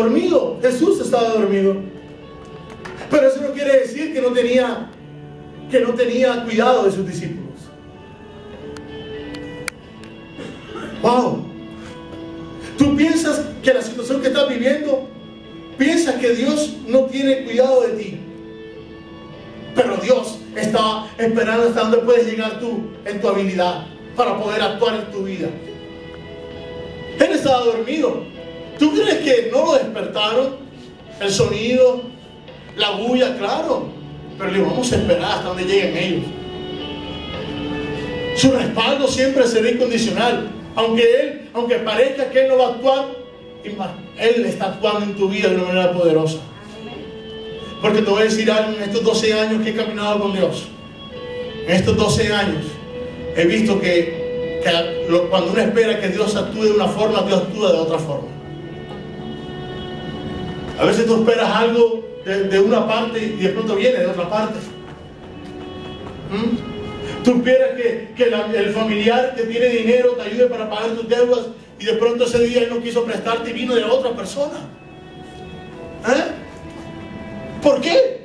dormido. Jesús estaba dormido. Pero eso no quiere decir que no tenía cuidado de sus discípulos. Wow. Tú piensas que la situación que estás viviendo, piensas que Dios no tiene cuidado de ti. Pero Dios está esperando hasta dónde puedes llegar tú en tu habilidad para poder actuar en tu vida. Él estaba dormido. ¿Tú crees que no lo despertaron? El sonido, la bulla, claro. Pero le vamos a esperar hasta donde lleguen ellos. Su respaldo siempre será incondicional. Aunque parezca que Él no va a actuar, Él está actuando en tu vida de una manera poderosa. Porque te voy a decir algo, en estos 12 años que he caminado con Dios, en estos 12 años, he visto que cuando uno espera que Dios actúe de una forma, Dios actúa de otra forma. A veces tú esperas algo de una parte y de pronto viene de otra parte. Tú esperas que el familiar que tiene dinero te ayude para pagar tus deudas y de pronto ese día Él no quiso prestarte y vino de otra persona. ¿Por qué?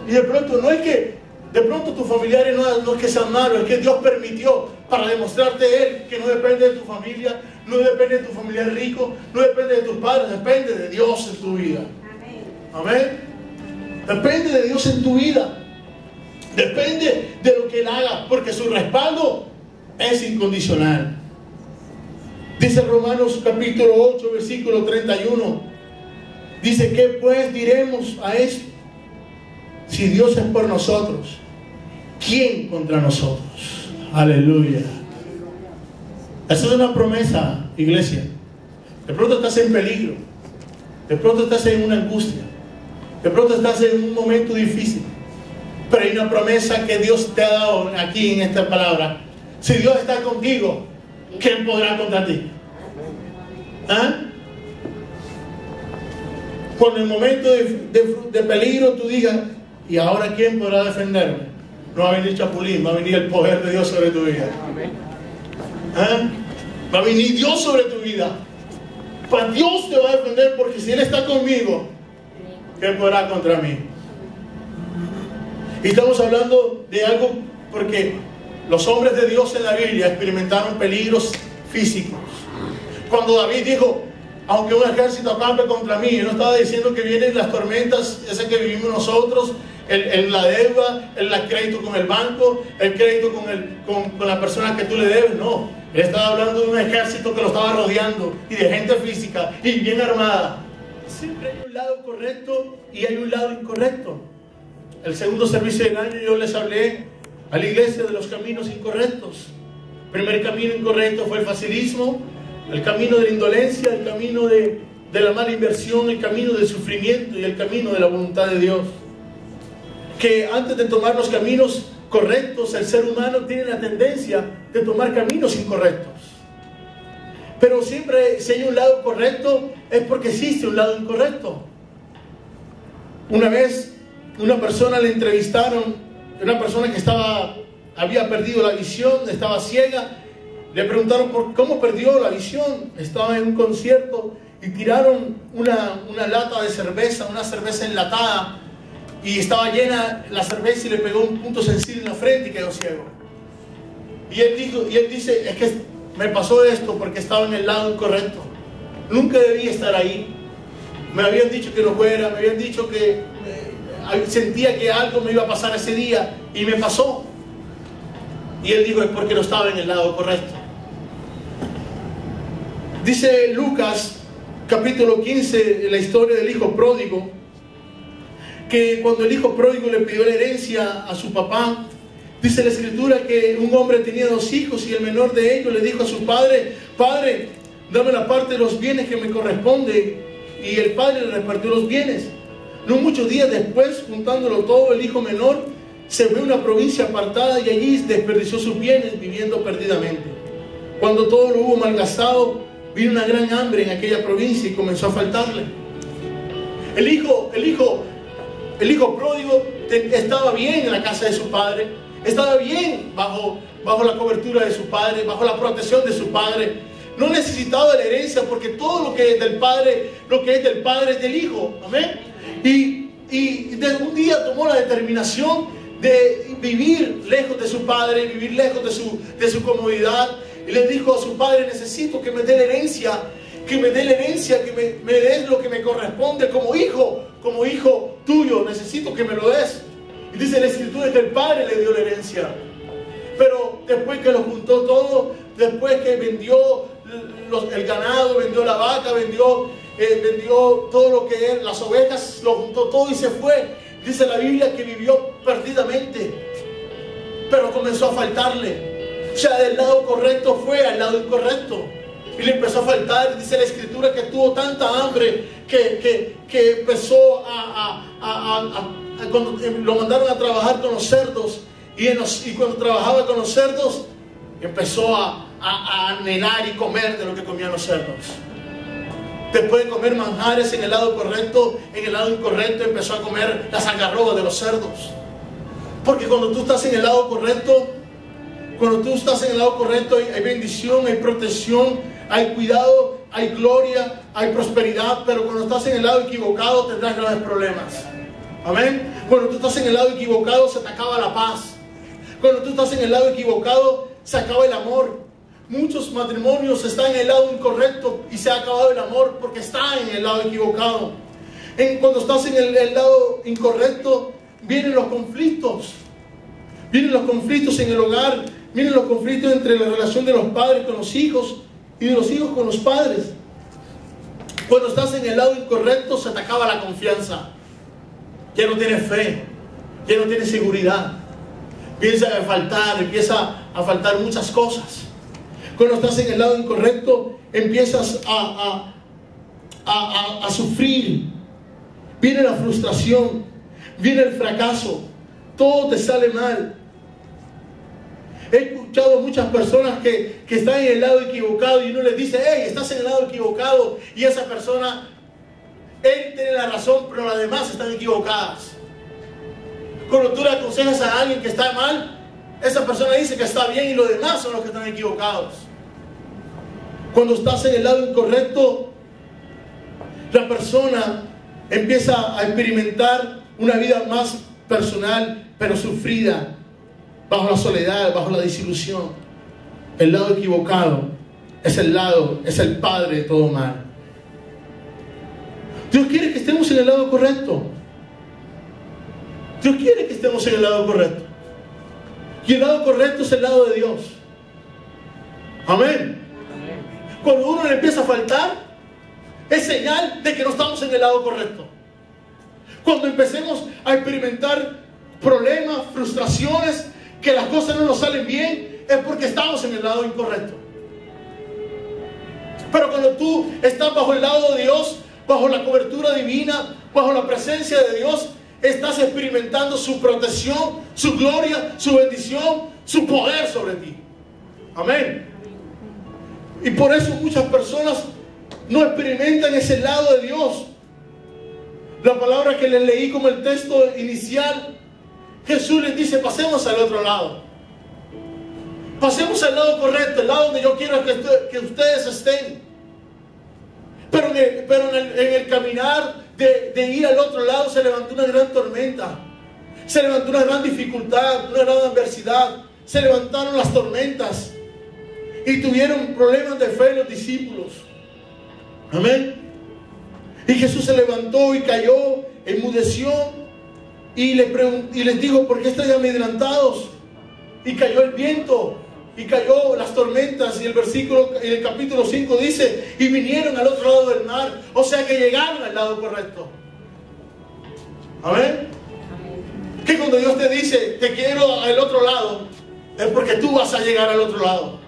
Y de pronto no es que de pronto tus familiares no es que sean malos, es que Dios permitió para demostrarte Él que no depende de tu familia, no depende de tu familiar rico, no depende de tus padres, depende de Dios en tu vida. Amén. Depende de Dios en tu vida. Depende de lo que Él haga, porque su respaldo es incondicional. Dice Romanos capítulo 8, versículo 31. Dice, ¿qué pues diremos a esto? Si Dios es por nosotros, ¿quién contra nosotros? Aleluya. Esa es una promesa, iglesia. De pronto estás en peligro. De pronto estás en una angustia. De pronto estás en un momento difícil. Pero hay una promesa que Dios te ha dado aquí en esta palabra. Si Dios está contigo, ¿quién podrá contra ti? Cuando en el momento de peligro tú digas, ¿y ahora quién podrá defenderme? No va a venir Chapulín, va a venir el poder de Dios sobre tu vida. Va a venir Dios sobre tu vida. Para Dios te va a defender, porque si Él está conmigo, ¿quién podrá contra mí? Y estamos hablando de algo porque los hombres de Dios en la Biblia experimentaron peligros físicos. Cuando David dijo, aunque un ejército acampe contra mí, él no estaba diciendo que vienen las tormentas, esas que vivimos nosotros, la deuda, el crédito con el banco, el crédito con la persona que tú le debes. No, él estaba hablando de un ejército que lo estaba rodeando y de gente física y bien armada. Siempre hay un lado correcto y hay un lado incorrecto. El segundo servicio del año yo les hablé a la iglesia de los caminos incorrectos. El primer camino incorrecto fue el facilismo, el camino de la indolencia, el camino de la mala inversión, el camino del sufrimiento y el camino de la voluntad de Dios. Que antes de tomar los caminos correctos, el ser humano tiene la tendencia de tomar caminos incorrectos. Pero siempre, si hay un lado correcto, es porque existe un lado incorrecto. Una vez, una persona le entrevistaron, una persona que había perdido la visión, estaba ciega. Le preguntaron por cómo perdió la visión. Estaba en un concierto y tiraron una lata de cerveza, una cerveza enlatada, y estaba llena la cerveza y le pegó un punto sensible en la frente y quedó ciego. Y él dice, es que me pasó esto porque estaba en el lado incorrecto. Nunca debía estar ahí. Me habían dicho que no fuera, me habían dicho que sentía que algo me iba a pasar ese día y me pasó. Y él dijo, es porque no estaba en el lado correcto. Dice Lucas capítulo 15, la historia del hijo pródigo, que cuando el hijo pródigo le pidió la herencia a su papá, dice la escritura que un hombre tenía 2 hijos y el menor de ellos le dijo a su padre, padre, dame la parte de los bienes que me corresponde. Y el padre le repartió los bienes. No muchos días después, juntándolo todo, el hijo menor se fue a una provincia apartada y allí desperdició sus bienes viviendo perdidamente. Cuando todo lo hubo malgastado, vino una gran hambre en aquella provincia y comenzó a faltarle. El hijo pródigo estaba bien en la casa de su padre, estaba bien bajo la cobertura de su padre, bajo la protección de su padre, no necesitaba de la herencia, porque todo lo que es del Padre, es del Hijo. Amén. Y de un día tomó la determinación de vivir lejos de su padre, vivir lejos de su comodidad. Y le dijo a su padre: necesito que me dé la herencia, que me des lo que me corresponde como hijo tuyo. Necesito que me lo des. Y dice la Escritura que el padre le dio la herencia. Pero después que lo juntó todo, después que vendió el ganado, vendió la vaca, vendió todo lo que es, las ovejas, lo juntó todo y se fue. Dice la Biblia que vivió perdidamente, pero comenzó a faltarle. O sea, del lado correcto fue al lado incorrecto y le empezó a faltar. Dice la Escritura que tuvo tanta hambre que empezó cuando lo mandaron a trabajar con los cerdos, y cuando trabajaba con los cerdos empezó a anhelar y comer de lo que comían los cerdos. Después de comer manjares en el lado correcto, en el lado incorrecto empezó a comer las algarrobas de los cerdos. Porque cuando tú estás en el lado correcto, hay bendición, hay protección, hay cuidado, hay gloria, hay prosperidad. Pero cuando estás en el lado equivocado tendrás graves problemas. Amén. Cuando tú estás en el lado equivocado se te acaba la paz. Cuando tú estás en el lado equivocado se acaba el amor. Muchos matrimonios están en el lado incorrecto y se ha acabado el amor porque están en el lado equivocado. Cuando estás en el lado incorrecto, vienen los conflictos. Vienen los conflictos en el hogar. Vienen los conflictos entre la relación de los padres con los hijos y de los hijos con los padres. Cuando estás en el lado incorrecto, se te acaba la confianza. Ya no tienes fe, ya no tienes seguridad. Empieza a faltar muchas cosas. Cuando estás en el lado incorrecto, empiezas a sufrir. Viene la frustración, viene el fracaso, todo te sale mal. He escuchado muchas personas que están en el lado equivocado y uno les dice: hey, estás en el lado equivocado, y esa persona, él tiene la razón, pero las demás están equivocadas. Cuando tú le aconsejas a alguien que está mal, esa persona dice que está bien y los demás son los que están equivocados. Cuando estás en el lado incorrecto, la persona empieza a experimentar una vida más personal, pero sufrida, bajo la soledad, bajo la desilusión. El lado equivocado es el padre de todo mal. Dios quiere que estemos en el lado correcto. Dios quiere que estemos en el lado correcto. Y el lado correcto es el lado de Dios. Amén. Cuando uno le empieza a faltar, es señal de que no estamos en el lado correcto. Cuando empecemos a experimentar problemas, frustraciones, que las cosas no nos salen bien, es porque estamos en el lado incorrecto. Pero cuando tú estás bajo el lado de Dios, bajo la cobertura divina, bajo la presencia de Dios, estás experimentando su protección, su gloria, su bendición, su poder sobre ti. Amén. Y por eso muchas personas no experimentan ese lado de Dios. La palabra que les leí como el texto inicial, Jesús les dice: pasemos al otro lado. Pasemos al lado correcto, el lado donde yo quiero que ustedes estén. Pero en el caminar de ir al otro lado se levantó una gran tormenta. Se levantó una gran dificultad, una gran adversidad. Se levantaron las tormentas. Y tuvieron problemas de fe los discípulos. Amén. Y Jesús se levantó y cayó, enmudeció. Y les dijo: ¿por qué estáis amedrentados? Y cayó el viento, y cayó las tormentas. Y el capítulo 5 dice: y vinieron al otro lado del mar. O sea que llegaron al lado correcto. Amén. Que cuando Dios te dice: te quiero al otro lado, es porque tú vas a llegar al otro lado.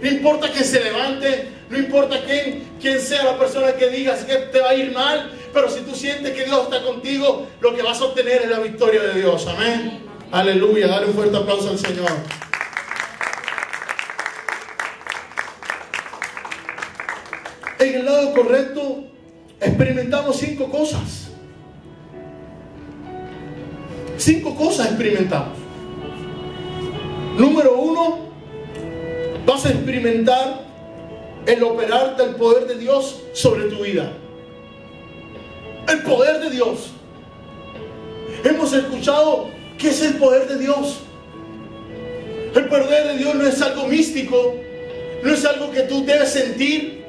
No importa quién se levante, no importa quién sea la persona que digas que te va a ir mal, pero si tú sientes que Dios está contigo, lo que vas a obtener es la victoria de Dios. Amén. Aleluya. Dale un fuerte aplauso al Señor. En el lado correcto experimentamos 5 cosas. 5 cosas experimentamos. Número 1, vas a experimentar el operar del poder de Dios sobre tu vida. El poder de Dios. Hemos escuchado qué es el poder de Dios. El poder de Dios no es algo místico, no es algo que tú debes sentir.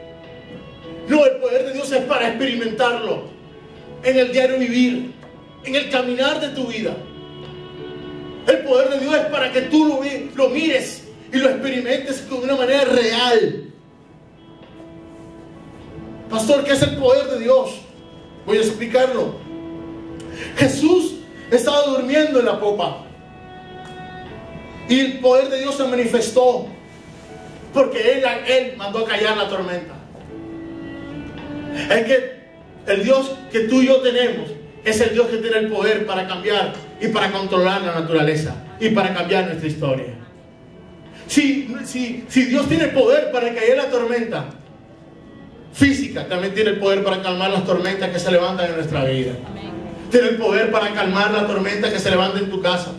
No, el poder de Dios es para experimentarlo en el diario vivir, en el caminar de tu vida. El poder de Dios es para que tú lo mires y lo experimentes de una manera real. Pastor, ¿qué es el poder de Dios? Voy a explicarlo. Jesús estaba durmiendo en la popa y el poder de Dios se manifestó porque Él mandó a callar la tormenta. Es que el Dios que tú y yo tenemos es el Dios que tiene el poder para cambiar y para controlar la naturaleza y para cambiar nuestra historia. Si Dios tiene poder para callar la tormenta física, también tiene el poder para calmar las tormentas que se levantan en nuestra vida. Amén. Tiene el poder para calmar la tormenta que se levanta en tu casa,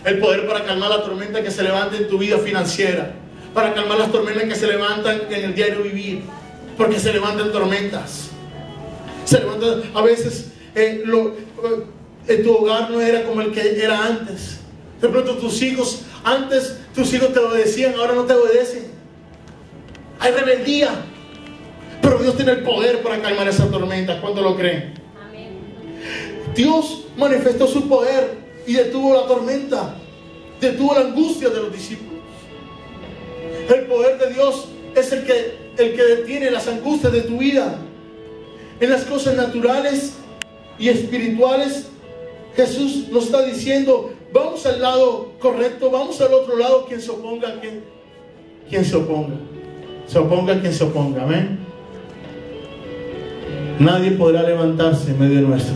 el poder para calmar la tormenta que se levanta en tu vida financiera, para calmar las tormentas que se levantan en el diario vivir, porque se levantan tormentas. Se levantan a veces tu hogar no era como el que era antes. De pronto antes tus hijos te obedecían, ahora no te obedecen. Hay rebeldía. Pero Dios tiene el poder para calmar esa tormenta. ¿Cuánto lo creen? Amén. Dios manifestó su poder y detuvo la tormenta, detuvo la angustia de los discípulos. El poder de Dios es el que detiene las angustias de tu vida. En las cosas naturales y espirituales, Jesús nos está diciendo: vamos al lado correcto, vamos al otro lado. Quien se oponga, quien se oponga. Se oponga quien se oponga. Amén. Nadie podrá levantarse en medio nuestro.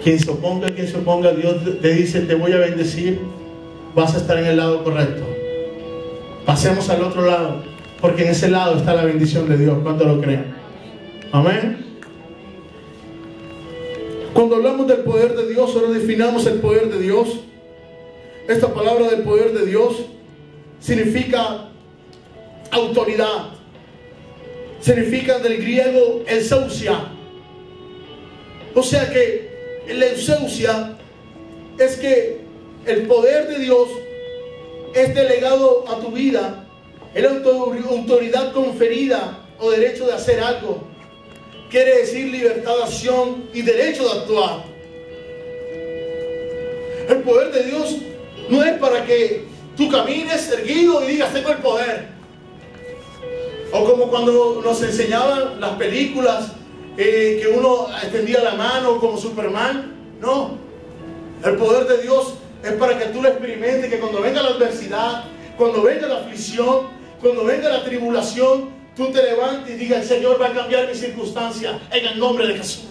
Quien se oponga, Dios le dice: te voy a bendecir, vas a estar en el lado correcto. Pasemos al otro lado, porque en ese lado está la bendición de Dios. ¿Cuánto lo creen? Amén. Cuando hablamos del poder de Dios, ahora definamos el poder de Dios. Esta palabra del poder de Dios significa autoridad. Significa del griego exousia. O sea que la exousia es que el poder de Dios es delegado a tu vida. Es la autoridad conferida o derecho de hacer algo. Quiere decir libertad de acción y derecho de actuar. El poder de Dios no es para que tú camines erguido y digas: tengo el poder. O como cuando nos enseñaban las películas, que uno extendía la mano como Superman. No. El poder de Dios es para que tú lo experimentes, que cuando venga la adversidad, cuando venga la aflicción, cuando venga la tribulación, tú te levantes y digas: el Señor va a cambiar mi circunstancia en el nombre de Jesús.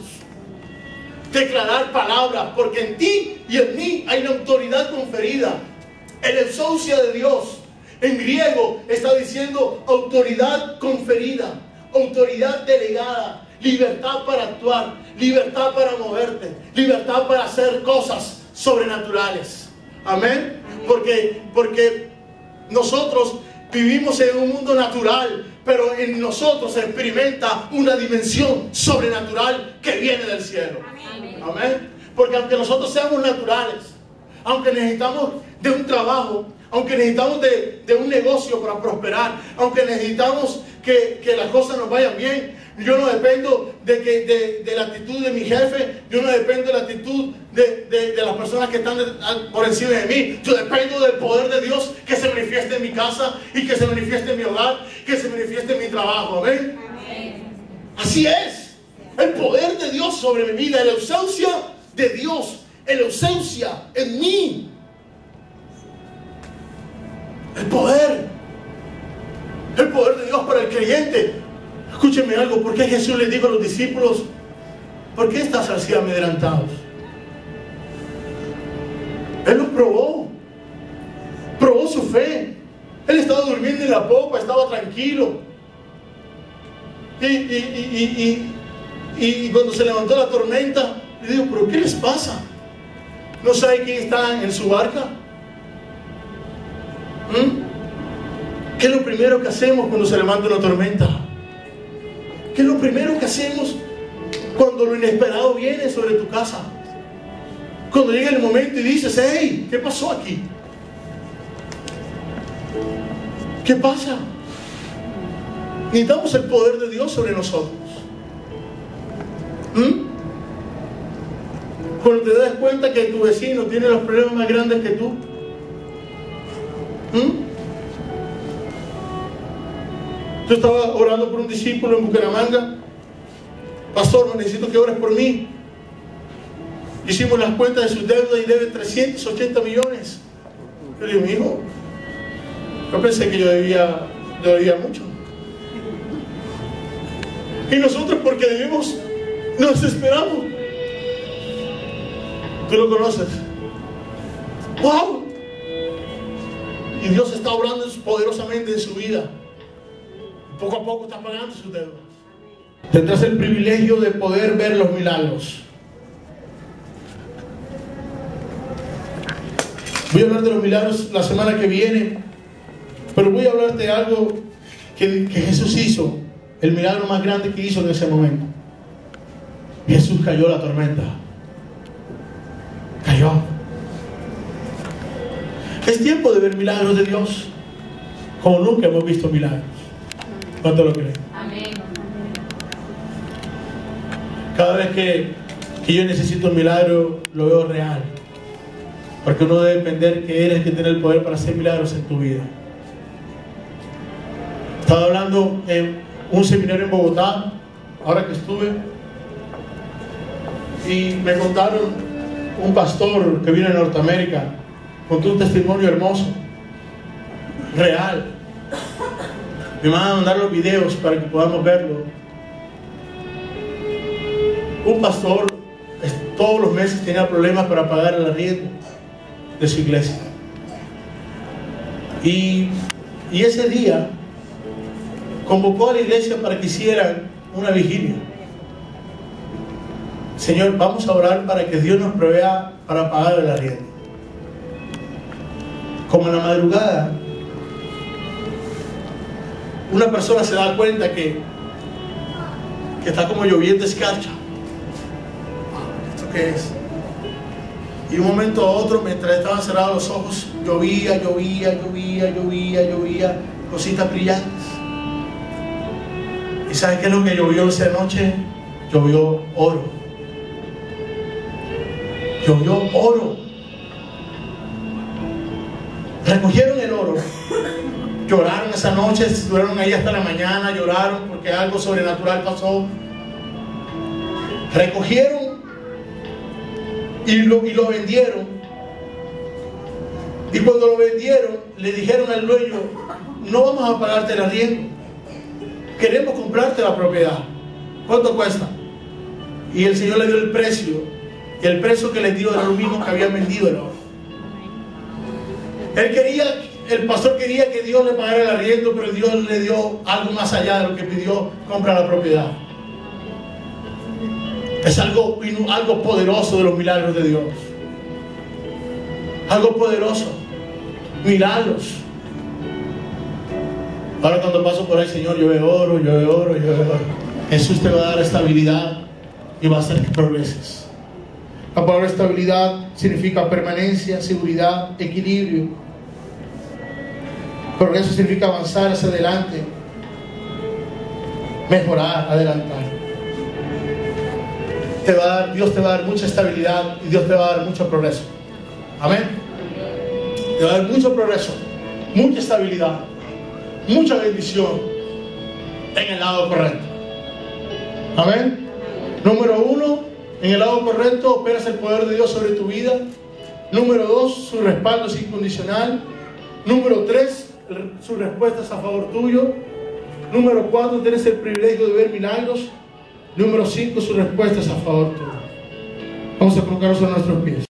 Declarar palabras, porque en ti y en mí hay una autoridad conferida. El exousia de Dios en griego está diciendo autoridad conferida, autoridad delegada, libertad para actuar, libertad para moverte, libertad para hacer cosas sobrenaturales. Amén. Porque nosotros vivimos en un mundo natural, pero en nosotros se experimenta una dimensión sobrenatural que viene del cielo. Amén. Porque aunque nosotros seamos naturales, aunque necesitamos de un trabajo, aunque necesitamos de un negocio para prosperar, aunque necesitamos que las cosas nos vayan bien, yo no dependo de la actitud de mi jefe, yo no dependo de la actitud de las personas que están por encima de mí. Yo dependo del poder de Dios que se manifieste en mi casa y que se manifieste en mi hogar, que se manifieste en mi trabajo. Amén. Amén. Así es. El poder de Dios sobre mi vida, la ausencia de Dios, la ausencia en mí. El poder de Dios para el creyente. Escúchenme algo: ¿por qué Jesús les dijo a los discípulos: ¿por qué estás así amedrentados? Él los probó su fe. Él estaba durmiendo en la popa, estaba tranquilo, y cuando se levantó la tormenta, le dijo: ¿pero qué les pasa? ¿No sabe quién está en su barca? ¿Qué es lo primero que hacemos cuando se levanta una tormenta? ¿Qué es lo primero que hacemos cuando lo inesperado viene sobre tu casa? Cuando llega el momento y dices, hey, ¿qué pasó aquí? ¿Qué pasa? Necesitamos el poder de Dios sobre nosotros. Cuando te das cuenta que tu vecino tiene los problemas más grandes que tú. Yo estaba orando por un discípulo en Bucaramanga. Pastor, necesito que ores por mí. Hicimos las cuentas de sus deudas y debe 380 millones. Yo le digo, mi hijo, yo pensé que yo debía mucho. Y nosotros, porque debemos, nos desesperamos. Tú lo conoces. ¡Wow! Y Dios está obrando poderosamente en su vida. Poco a poco está pagando sus deudas. Tendrás el privilegio de poder ver los milagros. Voy a hablar de los milagros la semana que viene, pero voy a hablarte de algo que Jesús hizo, el milagro más grande que hizo en ese momento. Jesús cayó la tormenta. Cayó. Es tiempo de ver milagros de Dios, como nunca hemos visto milagros. ¿Cuánto lo creen? Amén. Cada vez que yo necesito un milagro, lo veo real. Porque uno debe entender que eres el que tiene el poder para hacer milagros en tu vida. Estaba hablando en un seminario en Bogotá, ahora que estuve, y me contaron un pastor que vino de Norteamérica, contó un testimonio hermoso, real. Me van a mandar los videos para que podamos verlo. Un pastor todos los meses tenía problemas para pagar el arriendo de su iglesia. Y ese día convocó a la iglesia para que hicieran una vigilia. Señor, vamos a orar para que Dios nos provea para pagar el arriendo. Como en la madrugada, una persona se da cuenta que está como lloviendo escarcha. ¿Esto qué es? Y de un momento a otro, mientras estaban cerrados los ojos, llovía, cositas brillantes. ¿Y sabes qué es lo que llovió esa noche? Llovió oro. Llovió oro. Recogieron el oro. Lloraron esa noche, estuvieron ahí hasta la mañana, lloraron porque algo sobrenatural pasó. Recogieron y lo vendieron. Y cuando lo vendieron, le dijeron al dueño, no vamos a pagarte el arriendo, queremos comprarte la propiedad. ¿Cuánto cuesta? Y el Señor le dio el precio, y el precio que le dio era lo mismo que habían vendido el oro. El pastor quería que Dios le pagara el arriendo, pero Dios le dio algo más allá de lo que pidió, compra la propiedad. Es algo poderoso de los milagros de Dios. Algo poderoso. Milagros. Ahora cuando paso por ahí, Señor, yo veo oro. Jesús te va a dar estabilidad y va a hacer que progreses. La palabra estabilidad significa permanencia, seguridad, equilibrio. Progreso significa avanzar hacia adelante, mejorar, adelantar. Dios te va a dar mucha estabilidad y Dios te va a dar mucho progreso. Amén. Te va a dar mucho progreso, mucha estabilidad, mucha bendición en el lado correcto. Amén. Número 1, en el lado correcto operas el poder de Dios sobre tu vida. Número 2, su respaldo es incondicional. Número 3, su respuesta es a favor tuyo. Número 4, tienes el privilegio de ver milagros. Número 5, su respuesta es a favor tuyo. Vamos a colocarnos en nuestros pies.